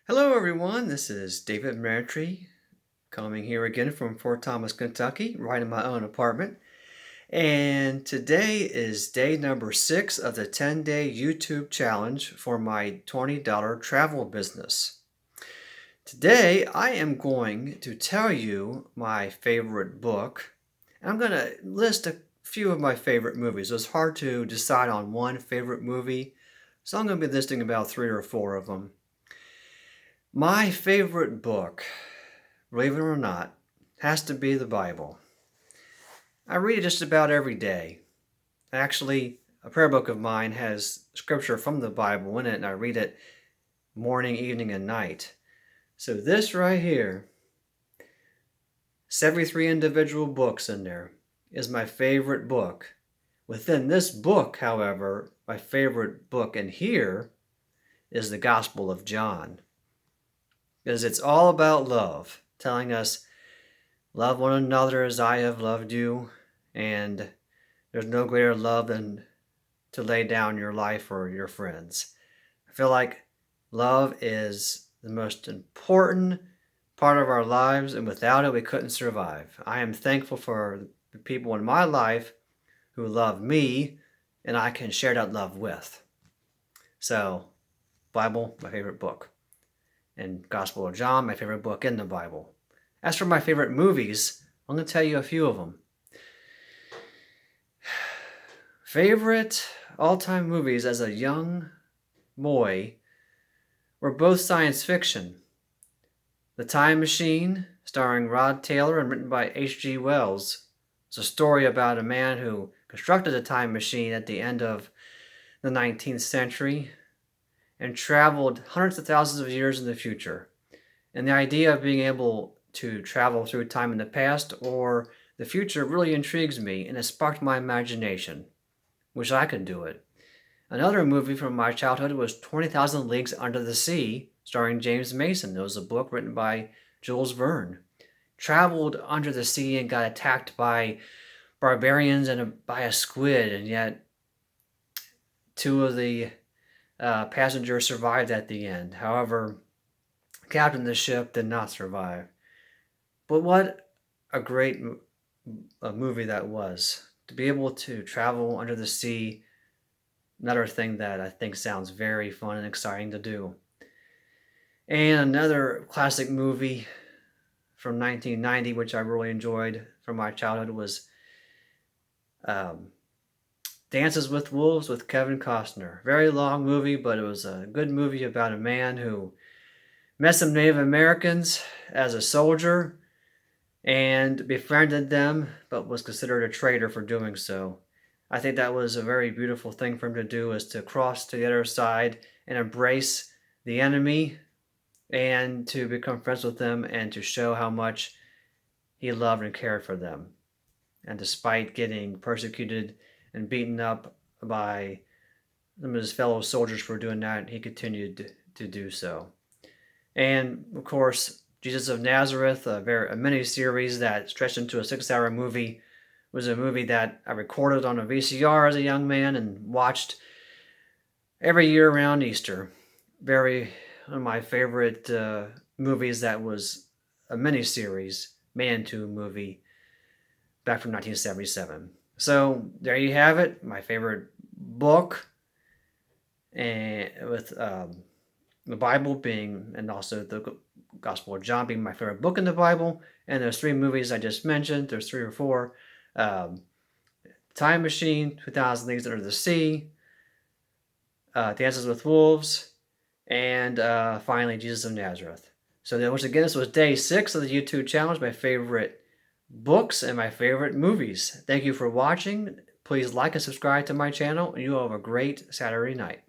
Hello everyone, this is David Mantry coming here again from Fort Thomas, Kentucky, right in my own apartment. And today is day number 6 of the 10-day YouTube challenge for my $20 travel business. Today I am going to tell you my favorite book. I'm going to list a few of my favorite movies. It's hard to decide on one favorite movie, so I'm going to be listing about 3 or 4 of them. My favorite book, believe it or not, has to be the Bible. I read it just about every day. Actually, a prayer book of mine has scripture from the Bible in it, and I read it morning, evening, and night. So this right here, 73 individual books in there, is my favorite book. Within this book, however, my favorite book in here is the Gospel of John. Because it's all about love, telling us, love one another as I have loved you, and there's no greater love than to lay down your life for your friends. I feel like love is the most important part of our lives, and without it, we couldn't survive. I am thankful for the people in my life who love me, and I can share that love with. So, Bible, my favorite book. And Gospel of John, my favorite book in the Bible. As for my favorite movies, I'm going to tell you a few of them. Favorite all-time movies as a young boy were both science fiction. The Time Machine, starring Rod Taylor and written by H.G. Wells, is a story about a man who constructed a time machine at the end of the 19th century and traveled hundreds of thousands of years in the future. And the idea of being able to travel through time in the past or the future really intrigues me, and it sparked my imagination. Wish I could do it. Another movie from my childhood was 20,000 Leagues Under the Sea, starring James Mason. It was a book written by Jules Verne. Traveled under the sea and got attacked by barbarians and by a squid, and yet two of the passengers survived at the end. However, the captain of the ship did not survive. But what a great movie that was. To be able to travel under the sea, another thing that I think sounds very fun and exciting to do. And another classic movie from 1990, which I really enjoyed from my childhood, was Dances with Wolves with Kevin Costner. Very long movie, but it was a good movie about a man who met some Native Americans as a soldier and befriended them, but was considered a traitor for doing so. I think that was a very beautiful thing for him to do, is to cross to the other side and embrace the enemy and to become friends with them and to show how much he loved and cared for them. And despite getting persecuted and beaten up by some of his fellow soldiers for doing that, he continued to do so. And of course, Jesus of Nazareth, a mini-series that stretched into a 6-hour movie, was a movie that I recorded on a VCR as a young man and watched every year around Easter. One of my favorite movies that was a mini-series, made into a movie back from 1977. So there you have it, my favorite book, and with the Bible being, and also the Gospel of John being my favorite book in the Bible, and those 3 movies I just mentioned, there's 3 or 4, Time Machine, 2000 Leagues Under the Sea, Dances with Wolves, and finally Jesus of Nazareth. So once again, this was day 6 of the YouTube challenge, my favorite books and my favorite movies. Thank you for watching. Please like and subscribe to my channel, and you all have a great Saturday night.